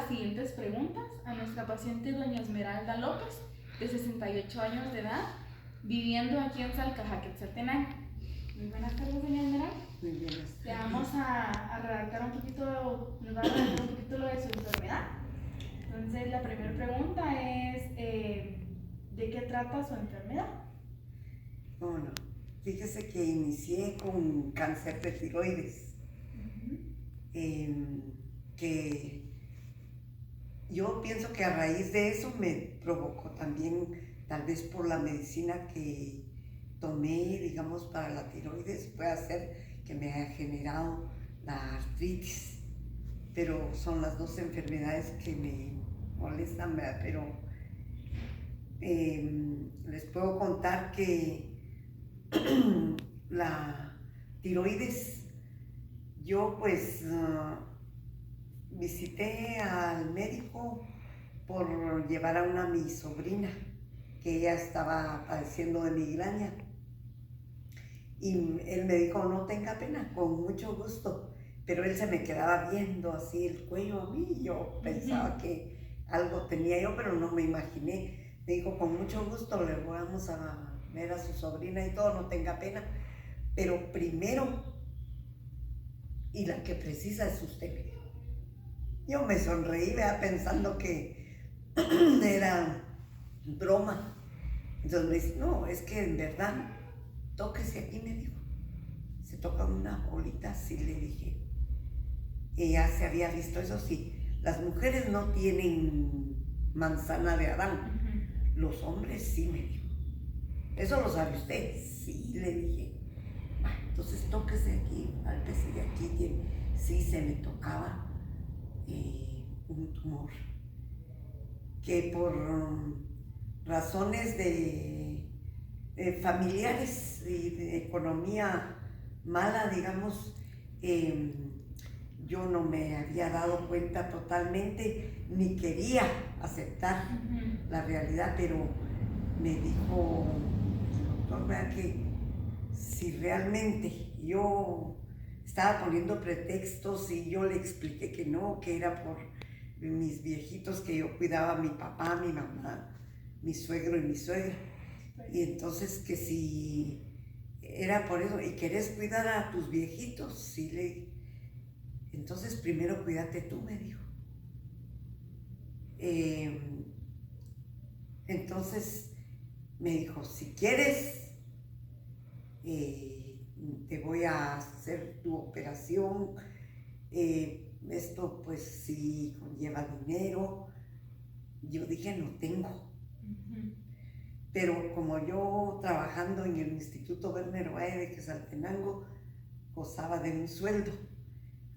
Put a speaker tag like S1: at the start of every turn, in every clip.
S1: las siguientes preguntas a nuestra paciente doña Esmeralda López, de 68 años de edad, viviendo aquí en Salcajá, Quetzaltenango. Muy buenas tardes, doña Esmeralda.
S2: Muy bien.
S1: Le vamos a redactar un poquito, nos va a redactar un poquito lo de su enfermedad. Entonces, la primera pregunta es, ¿de qué trata su enfermedad?
S2: Bueno, fíjese que inicié con cáncer de tiroides, que yo pienso que a raíz de eso me provocó también, tal vez por la medicina que tomé, digamos, para la tiroides, puede hacer que me haya generado la artritis. Pero son las dos enfermedades que me molestan, ¿verdad? Pero les puedo contar que la tiroides, yo pues visité al médico por llevar a mi sobrina, que ella estaba padeciendo de migraña. Y él me dijo, no tenga pena, con mucho gusto. Pero él se me quedaba viendo así el cuello a mí. Yo pensaba que algo tenía yo, pero no me imaginé. Me dijo, con mucho gusto le vamos a ver a su sobrina y todo, no tenga pena. Pero primero, y la que precisa es usted, me dijo. Yo me sonreí, ¿verdad? Pensando que era broma. Entonces me dice, no, es que en verdad, tóquese aquí, me dijo. Se toca una bolita, así le dije. Ella se había visto, eso sí, las mujeres no tienen manzana de Adán, los hombres sí, me dijo. ¿Eso lo sabe usted? Sí, le dije. Entonces tóquese aquí, pálpese de aquí. Sí, se me tocaba un tumor que por razones de familiares y de economía mala, digamos, yo no me había dado cuenta totalmente, ni quería aceptar la realidad, pero me dijo el doctor, vea que si realmente yo estaba poniendo pretextos y yo le expliqué que no, que era por mis viejitos, que yo cuidaba a mi papá, mi mamá, mi suegro y mi suegra. Y entonces que si era por eso, y querés cuidar a tus viejitos, sí entonces primero cuídate tú, me dijo. Entonces me dijo, si quieres, te voy a hacer tu operación. Esto pues sí conlleva dinero. Yo dije, no tengo. Pero como yo trabajando en el Instituto Werner Valle de Quetzaltenango, gozaba de un sueldo,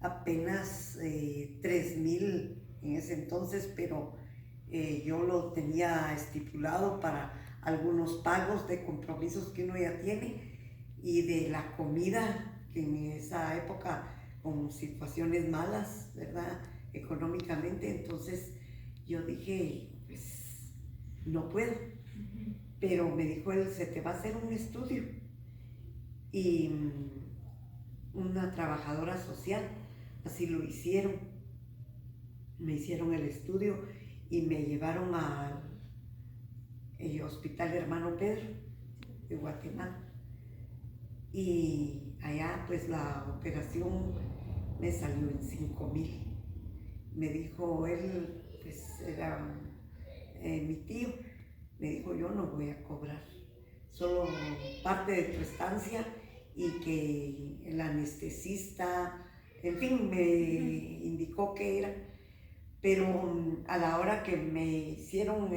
S2: apenas 3,000 en ese entonces, pero yo lo tenía estipulado para algunos pagos de compromisos que uno ya tiene y de la comida, que en esa época con situaciones malas, ¿verdad? Económicamente, entonces yo dije, pues no puedo. Pero me dijo él, se te va a hacer un estudio. Y una trabajadora social, así lo hicieron. Me hicieron el estudio y me llevaron al Hospital Hermano Pedro de Guatemala. Y allá pues la operación me salió en 5,000. Me dijo él, pues era mi tío, me dijo, yo no voy a cobrar, solo parte de tu estancia y que el anestesista, en fin, me indicó qué era. Pero a la hora que me hicieron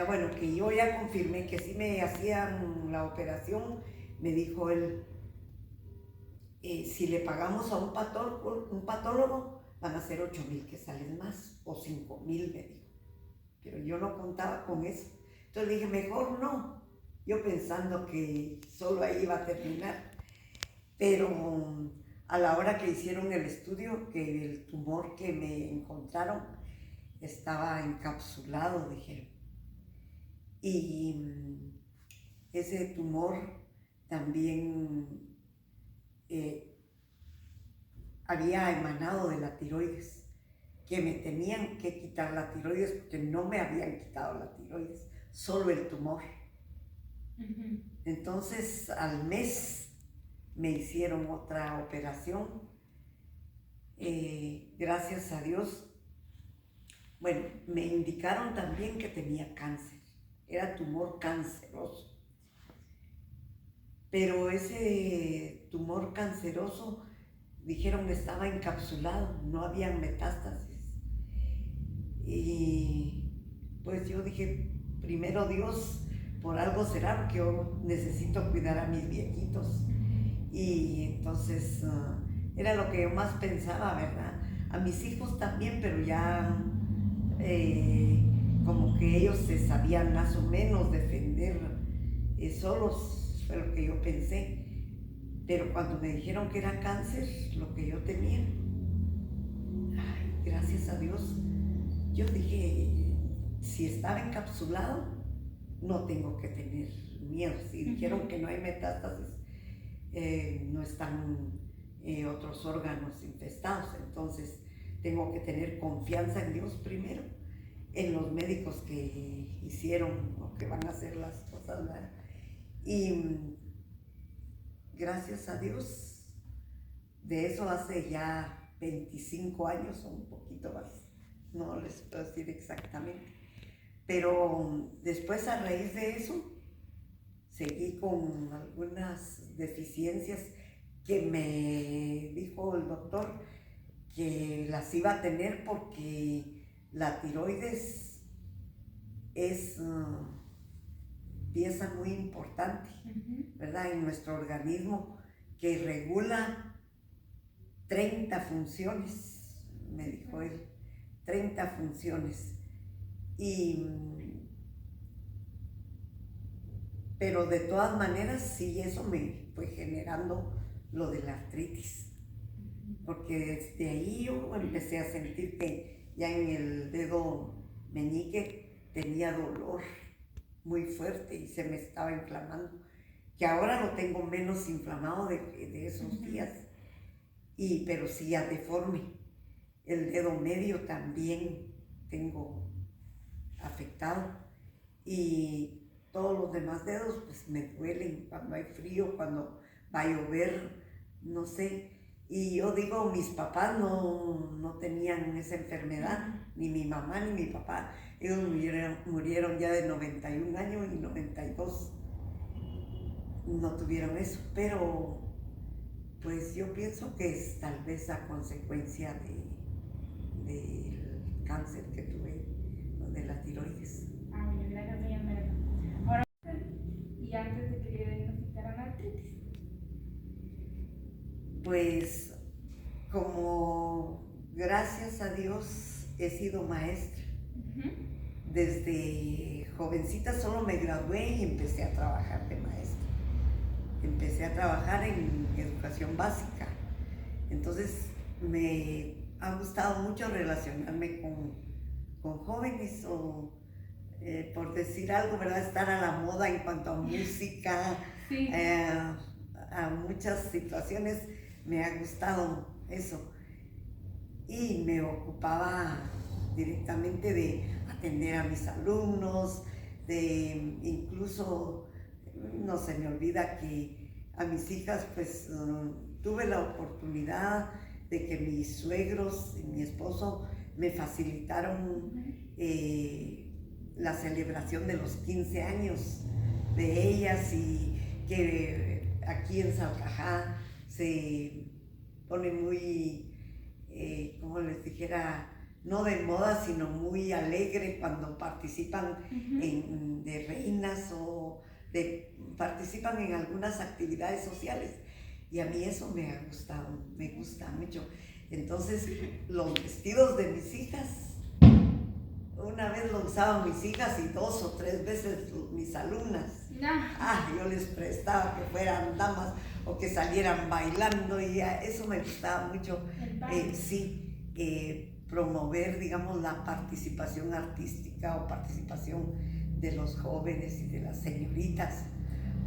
S2: bueno, que yo ya confirmé que sí me hacían la operación, me dijo él, si le pagamos a un patólogo, van a ser 8,000 que salen más, o 5,000, me dijo. Pero yo no contaba con eso. Entonces dije, mejor no. Yo pensando que solo ahí iba a terminar. Pero a la hora que hicieron el estudio, que el tumor que me encontraron estaba encapsulado, dijeron. Y ese tumor también había emanado de la tiroides, que me tenían que quitar la tiroides porque no me habían quitado la tiroides, solo el tumor. Entonces al mes me hicieron otra operación. Gracias a Dios, bueno, me indicaron también que tenía cáncer, era tumor canceroso. Pero ese tumor canceroso, dijeron que estaba encapsulado, no había metástasis. Y pues yo dije, primero Dios, por algo será, porque yo necesito cuidar a mis viejitos. Y entonces era lo que yo más pensaba, ¿verdad? A mis hijos también, pero ya como que ellos se sabían más o menos defender solos. Fue lo que yo pensé, pero cuando me dijeron que era cáncer, lo que yo tenía, ay, gracias a Dios, yo dije, si estaba encapsulado, no tengo que tener miedo. Si dijeron que no hay metástasis, no están otros órganos infestados, entonces tengo que tener confianza en Dios primero, en los médicos que hicieron o que van a hacer las cosas, ¿verdad? Y gracias a Dios, de eso hace ya 25 años o un poquito más, no les puedo decir exactamente, pero después a raíz de eso seguí con algunas deficiencias que me dijo el doctor que las iba a tener porque la tiroides es pieza muy importante, ¿verdad? En nuestro organismo, que regula 30 funciones, me dijo él, 30 funciones. Pero de todas maneras, sí, eso me fue generando lo de la artritis, porque desde ahí yo empecé a sentir que ya en el dedo meñique tenía dolor muy fuerte y se me estaba inflamando, que ahora lo tengo menos inflamado de esos días, pero sí ya deforme. El dedo medio también tengo afectado y todos los demás dedos pues me duelen cuando hay frío, cuando va a llover, no sé. Y yo digo, mis papás no tenían esa enfermedad, ni mi mamá ni mi papá. Ellos murieron ya de 91 años y 92. No tuvieron eso, pero pues yo pienso que es tal vez a consecuencia del cáncer que tuve, de la tiroides.
S1: Ah, bueno, gracias, doña Merla. Ahora, y antes de que le diagnosticaran artritis.
S2: Pues como gracias a Dios he sido maestra. Desde jovencita solo me gradué y empecé a trabajar de maestra. Empecé a trabajar en educación básica. Entonces me ha gustado mucho relacionarme con jóvenes o por decir algo, ¿verdad? Estar a la moda en cuanto a música,
S1: Sí.
S2: A muchas situaciones me ha gustado eso. Y me ocupaba directamente de atender a mis alumnos, de incluso, no se me olvida que a mis hijas pues tuve la oportunidad de que mis suegros y mi esposo me facilitaron la celebración de los 15 años de ellas, y que aquí en Salcajá se pone muy, como les dijera, no de moda, sino muy alegre cuando participan de reinas o participan en algunas actividades sociales. Y a mí eso me ha gustado, me gusta mucho. Entonces, los vestidos de mis hijas, una vez lo usaban mis hijas y 2 o 3 veces mis alumnas. Yo les prestaba que fueran damas o que salieran bailando, y eso me gustaba mucho. Promover, digamos, la participación artística o participación de los jóvenes y de las señoritas,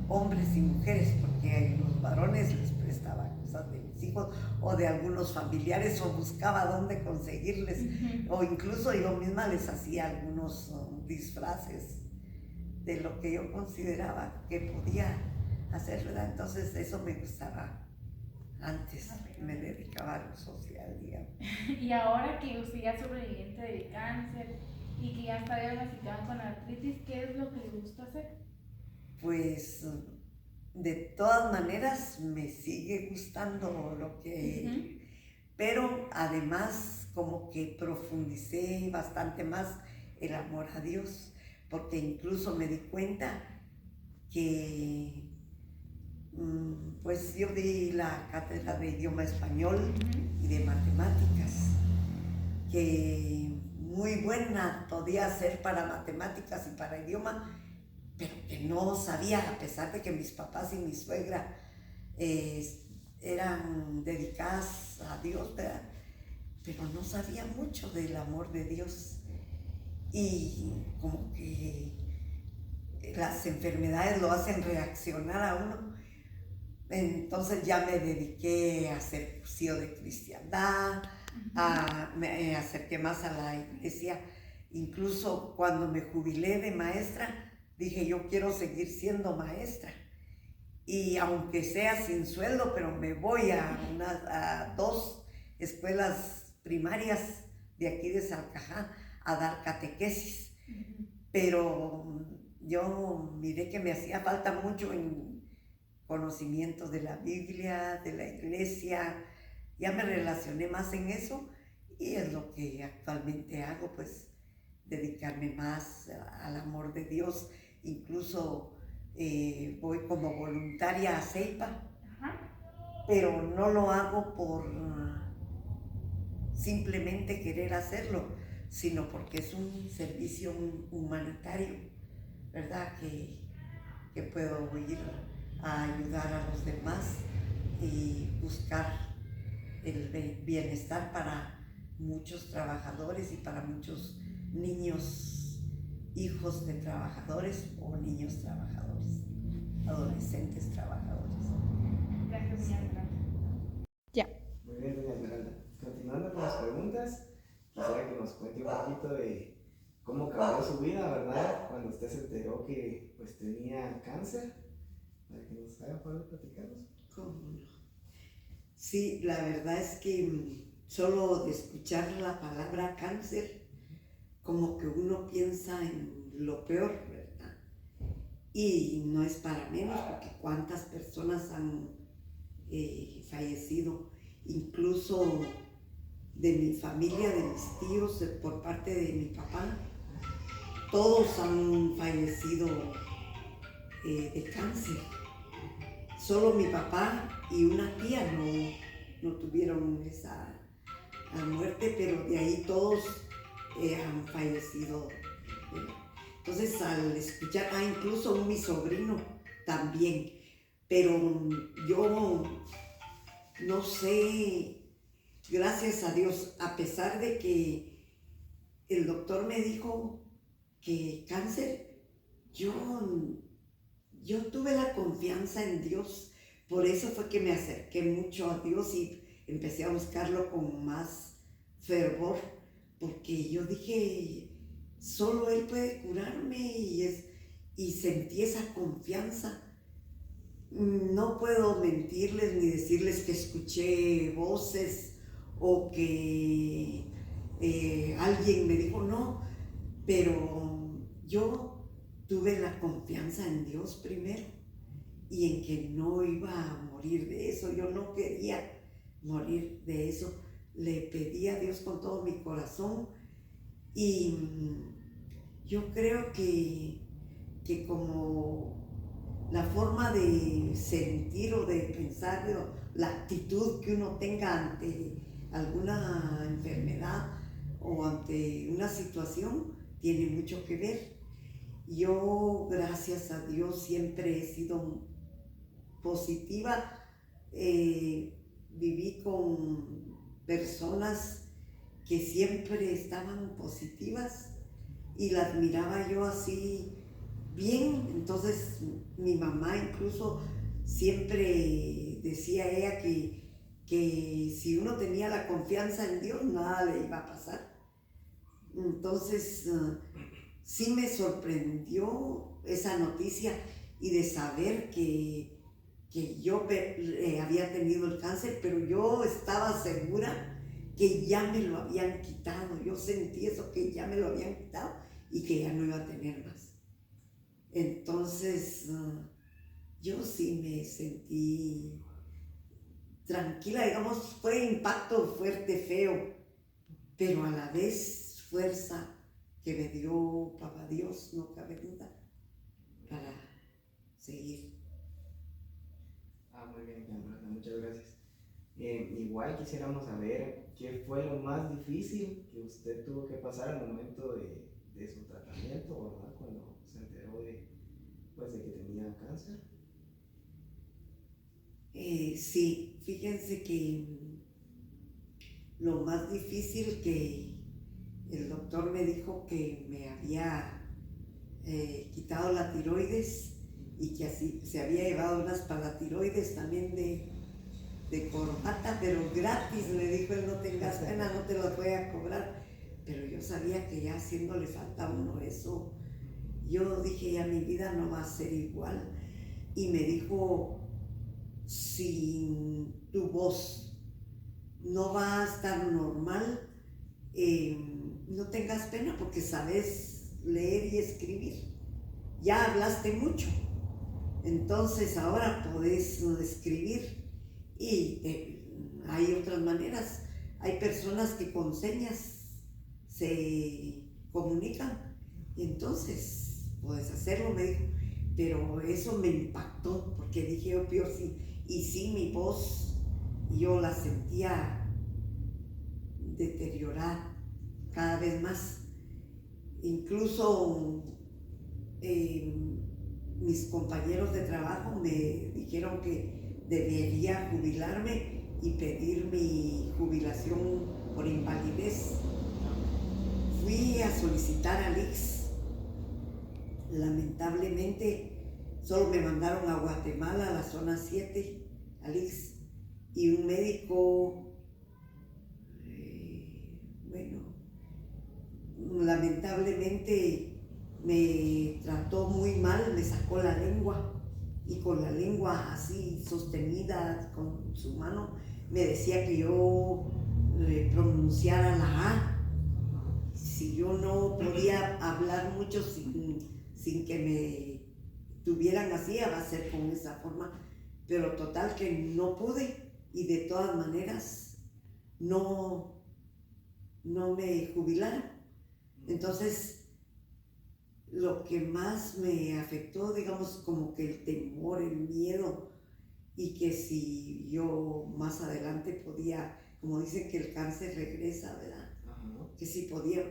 S2: hombres y mujeres, porque a los varones les prestaba cosas de mis hijas. hijos o de algunos familiares o buscaba dónde conseguirles o incluso yo misma les hacía algunos disfraces de lo que yo consideraba que podía hacer, ¿verdad? Entonces eso me gustaba antes, me dedicaba a lo social, digamos.
S1: Y ahora que usted ya es sobreviviente de cáncer y que ya está diagnosticada con artritis, ¿qué es lo que le gusta hacer?
S2: Pues de todas maneras me sigue gustando lo que... Pero además como que profundicé bastante más el amor a Dios, porque incluso me di cuenta que pues yo di la cátedra de idioma español y de matemáticas, que muy buena podía ser para matemáticas y para idioma, pero que no sabía, a pesar de que mis papás y mi suegra eran dedicadas a Dios, ¿verdad? Pero no sabía mucho del amor de Dios. Y como que las enfermedades lo hacen reaccionar a uno. Entonces ya me dediqué a hacer cursillo de cristiandad, me acerqué más a la iglesia. Incluso cuando me jubilé de maestra, dije yo quiero seguir siendo maestra. Y aunque sea sin sueldo, pero me voy a 2 escuelas primarias de aquí de Salcajá a dar catequesis. Pero yo miré que me hacía falta mucho en conocimiento de la Biblia, de la iglesia. Ya me relacioné más en eso y es lo que actualmente hago, pues dedicarme más al amor de Dios. Incluso voy como voluntaria a CEIPA, pero no lo hago por simplemente querer hacerlo, sino porque es un servicio humanitario, ¿verdad? Que puedo ir a ayudar a los demás y buscar el bienestar para muchos trabajadores y para muchos niños, hijos de trabajadores o niños trabajadores, adolescentes trabajadores.
S1: Gracias, doña Esmeralda.
S3: Ya.
S4: Muy bien, doña Esmeralda. Continuando con las preguntas, quisiera que nos cuente un poquito de cómo cambió su vida, ¿verdad? Cuando usted se enteró que pues tenía cáncer, para que nos haga poder platicarnos.
S2: ¿Cómo no? Sí, la verdad es que solo de escuchar la palabra cáncer, como que uno piensa en lo peor, ¿verdad? Y no es para menos, porque cuántas personas han fallecido, incluso de mi familia, de mis tíos, por parte de mi papá, todos han fallecido de cáncer. Solo mi papá y una tía no tuvieron esa muerte, pero de ahí todos han fallecido. Entonces al escuchar, incluso mi sobrino también, pero yo no sé, gracias a Dios, a pesar de que el doctor me dijo que cáncer, yo tuve la confianza en Dios, por eso fue que me acerqué mucho a Dios y empecé a buscarlo con más fervor, porque yo dije, solo Él puede curarme y sentí esa confianza. No puedo mentirles ni decirles que escuché voces o que alguien me dijo no, pero yo tuve la confianza en Dios primero y en que no iba a morir de eso. Yo no quería morir de eso. Le pedí a Dios con todo mi corazón y yo creo que como la forma de sentir o de pensar, la actitud que uno tenga ante alguna enfermedad o ante una situación tiene mucho que ver. Yo, gracias a Dios, siempre he sido positiva. Viví con personas que siempre estaban positivas y las miraba yo así bien. Entonces mi mamá incluso siempre decía ella que que si uno tenía la confianza en Dios, nada le iba a pasar. Entonces, sí me sorprendió esa noticia y de saber que yo había tenido el cáncer, pero yo estaba segura que ya me lo habían quitado. Yo sentí eso, que ya me lo habían quitado y que ya no iba a tener más. Entonces, yo sí me sentí tranquila, digamos, fue impacto fuerte, feo, pero a la vez fuerza que me dio Papá Dios, no cabe duda, para seguir.
S4: Muy bien, Marta, muchas gracias. Igual quisiéramos saber qué fue lo más difícil que usted tuvo que pasar al momento de su tratamiento, ¿verdad? Cuando se enteró pues, de que tenía cáncer.
S2: Sí, fíjense que lo más difícil que el doctor me dijo que me había quitado la tiroides y que así se había llevado unas paratiroides también de corbata, pero gratis, me dijo él, no tengas pena, no te las voy a cobrar. Pero yo sabía que ya haciéndole falta a uno eso, yo dije ya mi vida no va a ser igual. Y me dijo, si tu voz no va a estar normal, no tengas pena porque sabes leer y escribir. Ya hablaste mucho, entonces ahora podés escribir y hay otras maneras. Hay personas que con señas se comunican y entonces puedes hacerlo, me dijo. Pero eso me impactó porque dije, oh, peor sí. Y sí, mi voz yo la sentía deteriorada cada vez más. Incluso mis compañeros de trabajo me dijeron que debería jubilarme y pedir mi jubilación por invalidez. Fui a solicitar al IX. Lamentablemente solo me mandaron a Guatemala, a la zona 7, al IX, y un médico, lamentablemente me trató muy mal, me sacó la lengua y con la lengua así sostenida con su mano me decía que yo pronunciara la A. Si yo no podía hablar mucho sin que me tuvieran así, va a ser con esa forma, pero total que no pude y de todas maneras no me jubilaron. Entonces lo que más me afectó, digamos, como que el temor, el miedo, y que si yo más adelante podía, como dicen que el cáncer regresa, ¿verdad? Uh-huh. Que si podía,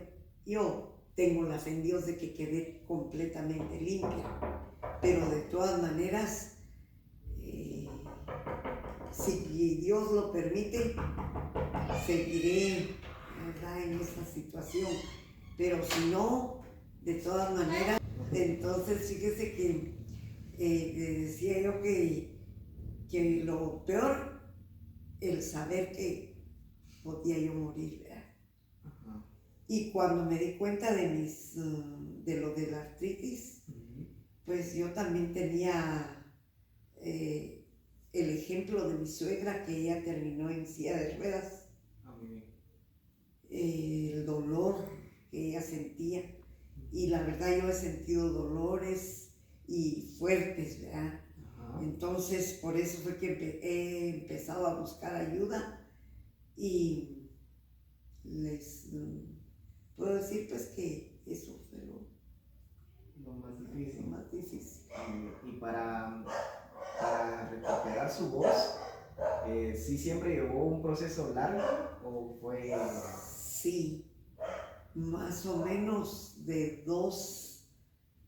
S2: yo tengo la fe en Dios de que quedé completamente limpia, pero de todas maneras, si Dios lo permite, seguiré, ¿verdad?, en esta situación, pero si no, de todas maneras, entonces fíjese que decía yo que lo peor, el saber que podía yo morir, ¿verdad? Uh-huh. Y cuando me di cuenta de lo de la artritis, uh-huh, pues yo también tenía el ejemplo de mi suegra, que ella terminó en silla de ruedas. Uh-huh. El dolor que ella sentía, y la verdad yo he sentido dolores y fuertes, ¿verdad? Uh-huh. Entonces por eso fue que he empezado a buscar ayuda y les puedo decir pues que eso fue
S4: lo más difícil.
S2: Lo más difícil.
S4: Y para recuperar su voz, ¿sí siempre llevó un proceso largo o fue...?
S2: Sí, más o menos de 2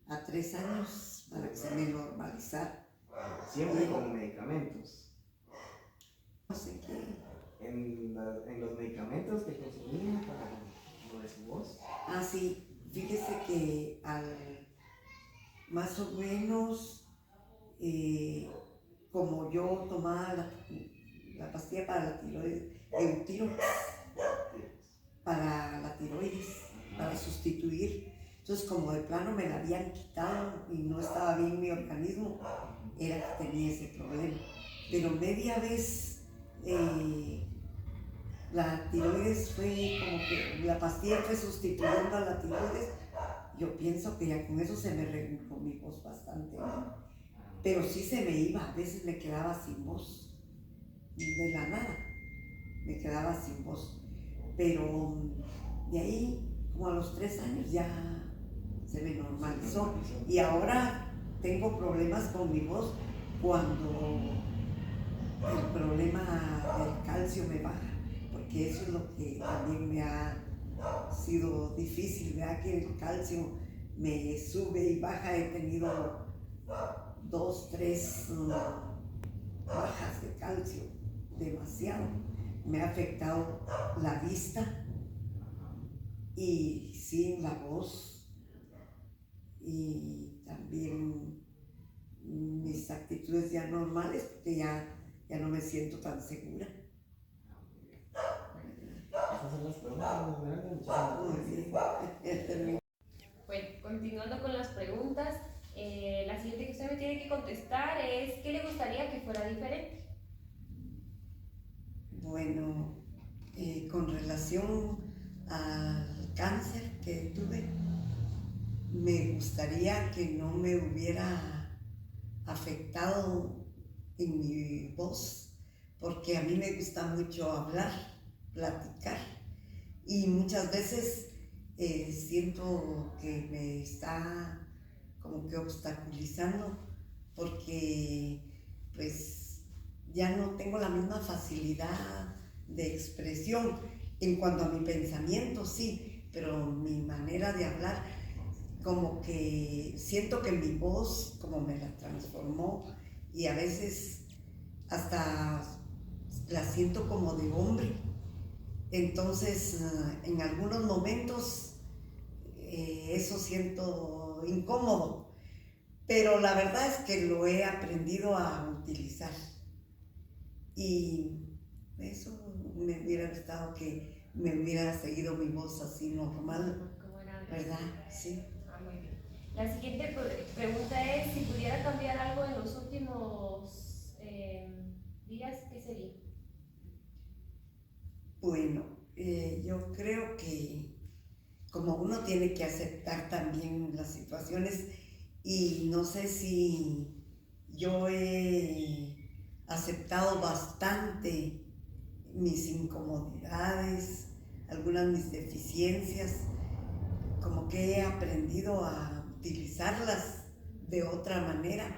S2: a 3 años para que se me normalizara.
S4: ¿Siempre con medicamentos?
S2: No sé qué.
S4: ¿En los medicamentos que consumía para lo de su voz?
S2: Ah, sí, fíjese que más o menos como yo tomaba la pastilla para la tiroides, Eutiro, para la tiroides, para sustituir. Entonces, como de plano me la habían quitado y no estaba bien mi organismo, era que tenía ese problema. Pero media vez la tiroides fue como que la pastilla fue sustituyendo a la tiroides. Yo pienso que ya con eso se me reguló mi voz bastante, ¿no? Pero sí se me iba, a veces me quedaba sin voz, de la nada, me quedaba sin voz. Pero de ahí, como a los 3 años ya se me normalizó. Y ahora tengo problemas con mi voz cuando el problema del calcio me baja, porque eso es lo que también me ha sido difícil, ¿verdad? Que el calcio me sube y baja. He tenido 2, 3 bajas de calcio, demasiado. Me ha afectado la vista y sí, la voz, y también mis actitudes ya normales, porque ya no me siento tan segura.
S4: Esas son las preguntas, Esmeralda. Muchísimas gracias.
S3: Bueno, continuando con las preguntas, la siguiente que usted me tiene que contestar es ¿qué le gustaría que fuera diferente?
S2: Bueno, con relación al cáncer que tuve, me gustaría que no me hubiera afectado en mi voz, porque a mí me gusta mucho hablar, platicar, y muchas veces siento que me está como que obstaculizando, porque pues ya no tengo la misma facilidad de expresión. En cuanto a mi pensamiento, sí, pero mi manera de hablar, como que siento que mi voz como me la transformó, y a veces hasta la siento como de hombre. Entonces, en algunos momentos eso siento incómodo, pero la verdad es que lo he aprendido a utilizar, y eso me hubiera gustado que me hubiera seguido mi voz así normal,
S3: ¿Cómo era antes?
S2: ¿verdad? Sí.
S3: Ah, muy bien. La siguiente pregunta es si pudiera cambiar algo en los últimos días, ¿qué sería?
S2: Bueno, yo creo que como uno tiene que aceptar también las situaciones, y no sé si yo he aceptado bastante mis incomodidades, algunas mis deficiencias, como que he aprendido a utilizarlas de otra manera,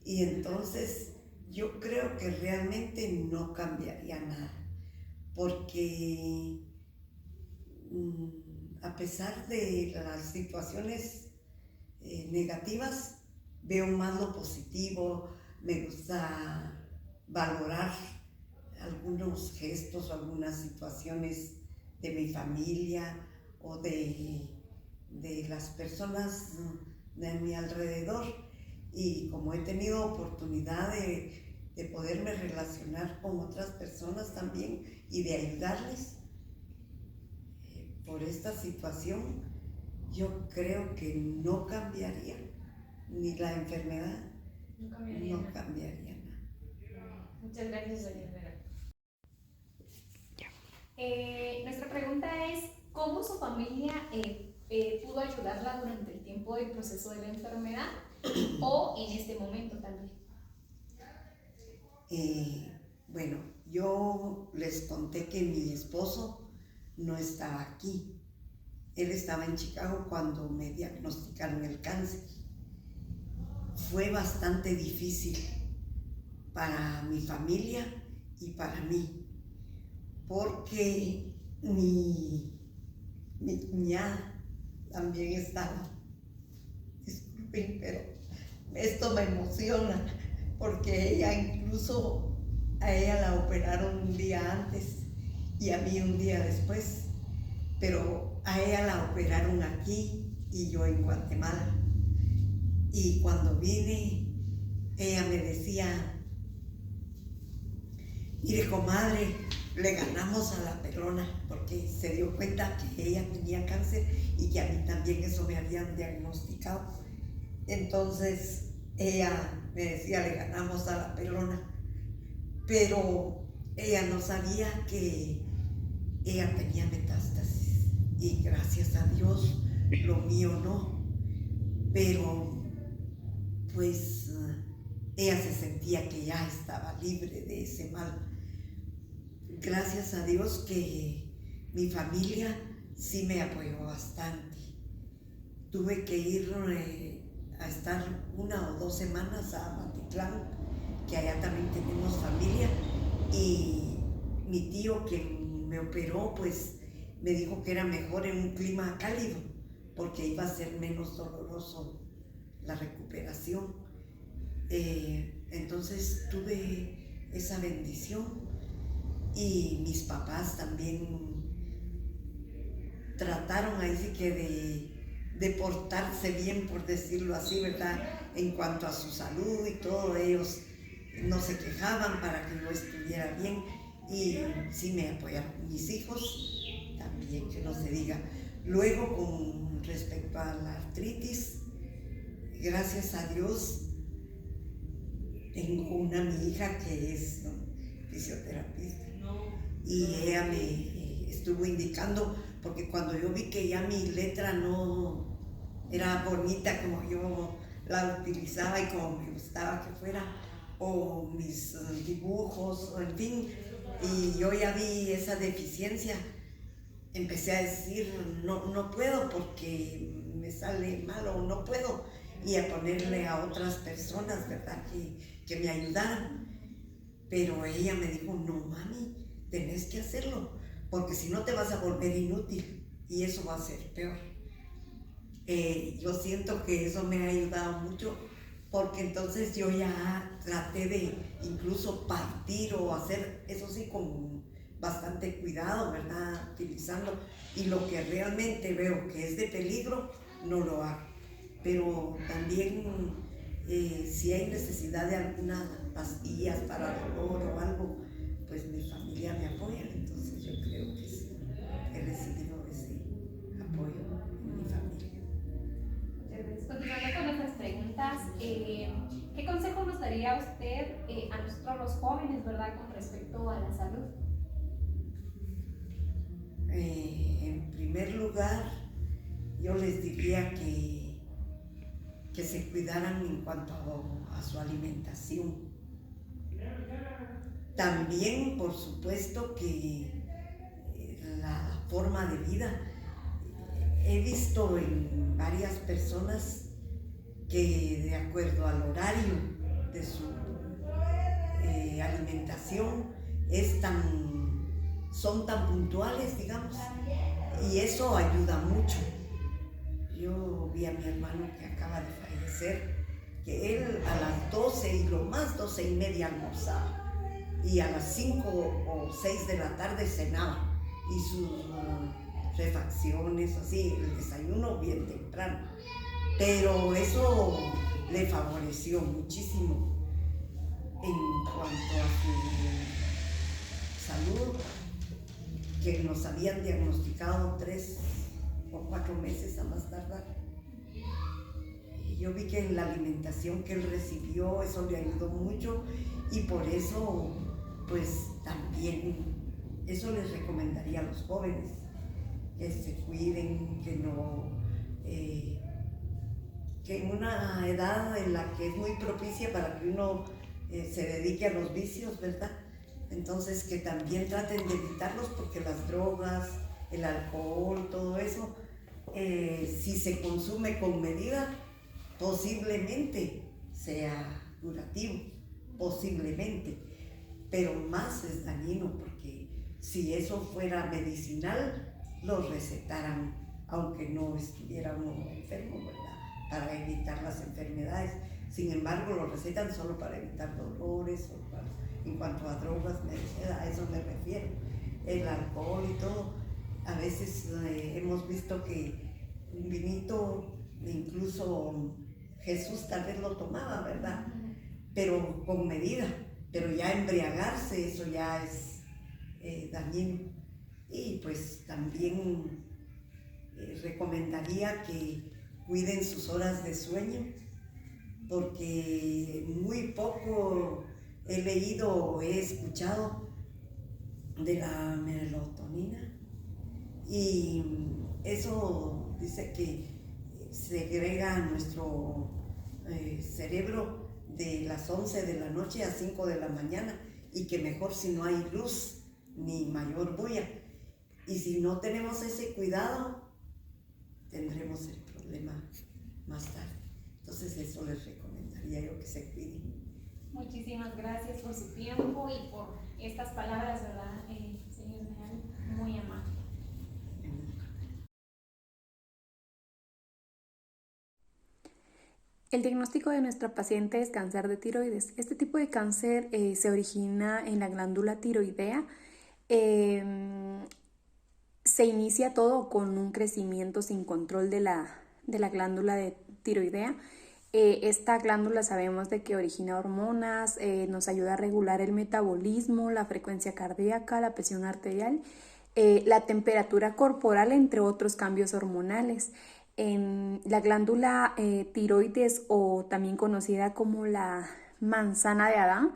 S2: y entonces yo creo que realmente no cambiaría nada, porque a pesar de las situaciones negativas, veo más lo positivo. Me gusta valorar algunos gestos o algunas situaciones de mi familia o de las personas de mi alrededor, y como he tenido oportunidad de poderme relacionar con otras personas también y de ayudarles por esta situación, yo creo que no cambiaría ni la enfermedad,
S3: No cambiaría
S2: no
S3: nada.
S2: cambiaría nada.
S3: Muchas gracias, doña Esmeralda. Nuestra pregunta es ¿cómo su familia pudo ayudarla durante el tiempo del proceso de la enfermedad o en este momento también?
S2: Bueno, yo les conté que mi esposo no estaba aquí. Él estaba en Chicago cuando me diagnosticaron el cáncer. Fue bastante difícil para mi familia y para mí, porque mi cuñada también estaba. Disculpen, pero esto me emociona, porque ella incluso, a ella la operaron un día antes y a mí un día después, pero a ella la operaron aquí y yo en Guatemala. Y cuando vine, ella me decía, Mire, comadre, le ganamos a la pelona porque se dio cuenta que ella tenía cáncer y que a mí también eso me habían diagnosticado. Entonces ella me decía, le ganamos a la pelona, pero ella no sabía que ella tenía metástasis y gracias a Dios lo mío no, pero pues ella se sentía que ya estaba libre de ese mal. Gracias a Dios que mi familia sí me apoyó bastante. Tuve que ir a estar 1 o 2 semanas a Matitlán, que allá también tenemos familia, y mi tío que me operó pues me dijo que era mejor en un clima cálido porque iba a ser menos doloroso la recuperación. Entonces tuve esa bendición y mis papás también trataron ahí sí que de portarse bien, por decirlo así, ¿verdad? En cuanto a su salud y todo, ellos no se quejaban para que yo estuviera bien y sí me apoyaron. Mis hijos también, que no se diga. Luego, con respecto a la artritis, gracias a Dios, tengo mi hija que es fisioterapista y ella me estuvo indicando, porque cuando yo vi que ya mi letra no era bonita como yo la utilizaba y como me gustaba que fuera, o mis dibujos, o en fin, y yo ya vi esa deficiencia, empecé a decir, no puedo porque me sale mal o no puedo, y a ponerle a otras personas, ¿verdad?, que me ayudaran. Pero ella me dijo, no mami, tenés que hacerlo, porque si no te vas a volver inútil y eso va a ser peor. Yo siento que eso me ha ayudado mucho, porque entonces yo ya traté de incluso partir o hacer, eso sí, con bastante cuidado, ¿verdad?, utilizando, y lo que realmente veo que es de peligro, no lo hago. Pero también si hay necesidad de algunas pastillas para dolor o algo, pues mi familia me apoya, entonces yo creo que sí, he recibido ese apoyo en mi familia.
S3: Continuando con nuestras preguntas, ¿qué consejo nos daría usted a nosotros los jóvenes, ¿verdad?, con respecto a la salud?
S2: En primer lugar, yo les diría que se cuidaran en cuanto a su alimentación. También, por supuesto, que la forma de vida. He visto en varias personas que de acuerdo al horario de su alimentación son tan puntuales, digamos, y eso ayuda mucho. Yo vi a mi hermano que acaba de fallecer, que él a las 12 y lo más 12:30 almorzaba, y a las 5 o 6 de la tarde cenaba, y sus refacciones, así, el desayuno bien temprano. Pero eso le favoreció muchísimo en cuanto a su salud, que nos habían diagnosticado 3 o 4 meses a más tardar. Yo vi que en la alimentación que él recibió, eso le ayudó mucho, y por eso, pues también, eso les recomendaría a los jóvenes, que se cuiden, que no, que en una edad en la que es muy propicia para que uno se dedique a los vicios, ¿verdad? Entonces que también traten de evitarlos, porque las drogas, el alcohol, todo eso, si se consume con medida, posiblemente sea curativo, posiblemente, pero más es dañino, porque si eso fuera medicinal, lo recetaran aunque no estuviera uno enfermo, ¿verdad?, para evitar las enfermedades. Sin embargo, lo recetan solo para evitar dolores, en cuanto a drogas, a eso me refiero. El alcohol y todo, a veces hemos visto que un vinito, incluso Jesús tal vez lo tomaba, ¿verdad?, pero con medida, pero ya embriagarse, eso ya es dañino. Y pues también recomendaría que cuiden sus horas de sueño, porque muy poco he leído o he escuchado de la melatonina, y eso dice que segrega nuestro cerebro de las 11 de la noche a 5 de la mañana, y que mejor si no hay luz ni mayor bulla. Y si no tenemos ese cuidado, tendremos el problema más tarde. Entonces eso les recomendaría yo, que se cuiden.
S3: Muchísimas gracias por su tiempo y por estas palabras, ¿verdad, señor Neal? Muy amable.
S5: El diagnóstico de nuestra paciente es cáncer de tiroides. Este tipo de cáncer se origina en la glándula tiroidea. Se inicia todo con un crecimiento sin control de la glándula tiroidea. Esta glándula sabemos de que origina hormonas, nos ayuda a regular el metabolismo, la frecuencia cardíaca, la presión arterial, la temperatura corporal, entre otros cambios hormonales. En la glándula tiroides, o también conocida como la manzana de Adán,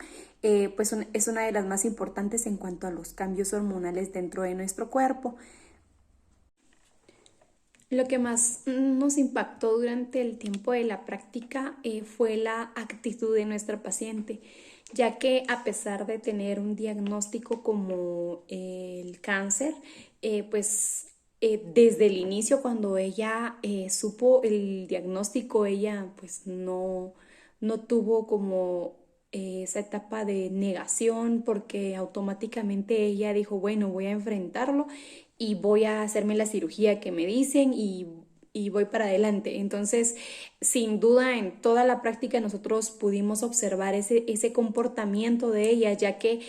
S5: pues es una de las más importantes en cuanto a los cambios hormonales dentro de nuestro cuerpo. Lo que más nos impactó durante el tiempo de la práctica fue la actitud de nuestra paciente, ya que a pesar de tener un diagnóstico como el cáncer, desde el inicio, cuando ella supo el diagnóstico, ella pues no tuvo como esa etapa de negación, porque automáticamente ella dijo, bueno, voy a enfrentarlo y voy a hacerme la cirugía que me dicen y voy para adelante. Entonces, sin duda, en toda la práctica nosotros pudimos observar ese comportamiento de ella, ya que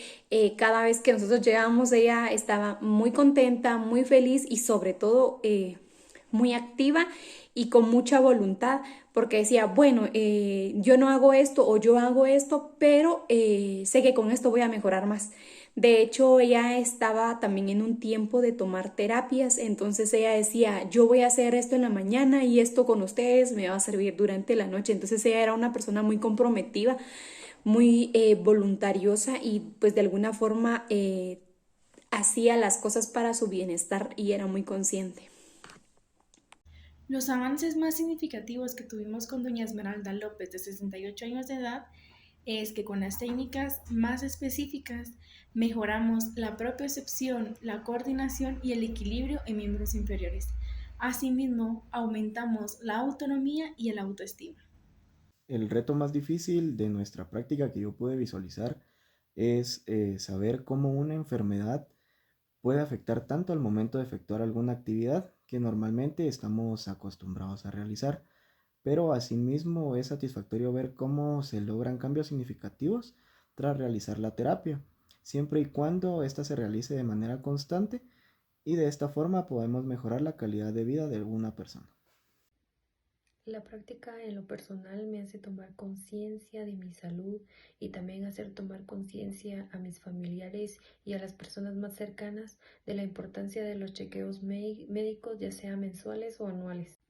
S5: cada vez que nosotros llegamos, ella estaba muy contenta, muy feliz y sobre todo muy activa y con mucha voluntad, porque decía, bueno, yo no hago esto o yo hago esto, pero sé que con esto voy a mejorar más. De hecho, ella estaba también en un tiempo de tomar terapias, entonces ella decía, yo voy a hacer esto en la mañana y esto con ustedes me va a servir durante la noche. Entonces ella era una persona muy comprometida, muy voluntariosa, y pues de alguna forma hacía las cosas para su bienestar y era muy consciente.
S1: Los avances más significativos que tuvimos con doña Esmeralda López, de 68 años de edad, es que con las técnicas más específicas mejoramos la propiocepción, la coordinación y el equilibrio en miembros inferiores. Asimismo, aumentamos la autonomía y el autoestima.
S4: El reto más difícil de nuestra práctica que yo pude visualizar es saber cómo una enfermedad puede afectar tanto al momento de efectuar alguna actividad que normalmente estamos acostumbrados a realizar, pero asimismo es satisfactorio ver cómo se logran cambios significativos tras realizar la terapia, siempre y cuando ésta se realice de manera constante, y de esta forma podemos mejorar la calidad de vida de alguna persona.
S6: La práctica en lo personal me hace tomar conciencia de mi salud y también hacer tomar conciencia a mis familiares y a las personas más cercanas de la importancia de los chequeos médicos, ya sea mensuales o anuales.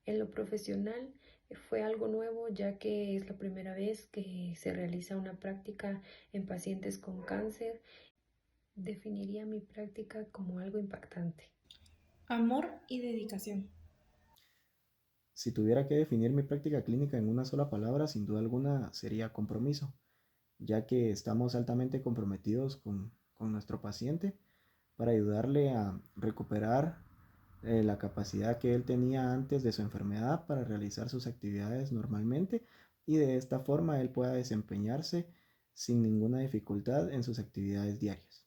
S6: En lo profesional fue algo nuevo, ya que es la primera vez que se realiza una práctica en pacientes con cáncer. Definiría mi práctica como algo impactante.
S1: Amor y dedicación.
S4: Si tuviera que definir mi práctica clínica en una sola palabra, sin duda alguna sería compromiso, ya que estamos altamente comprometidos con nuestro paciente para ayudarle a recuperar la capacidad que él tenía antes de su enfermedad para realizar sus actividades normalmente, y de esta forma él pueda desempeñarse sin ninguna dificultad en sus actividades diarias.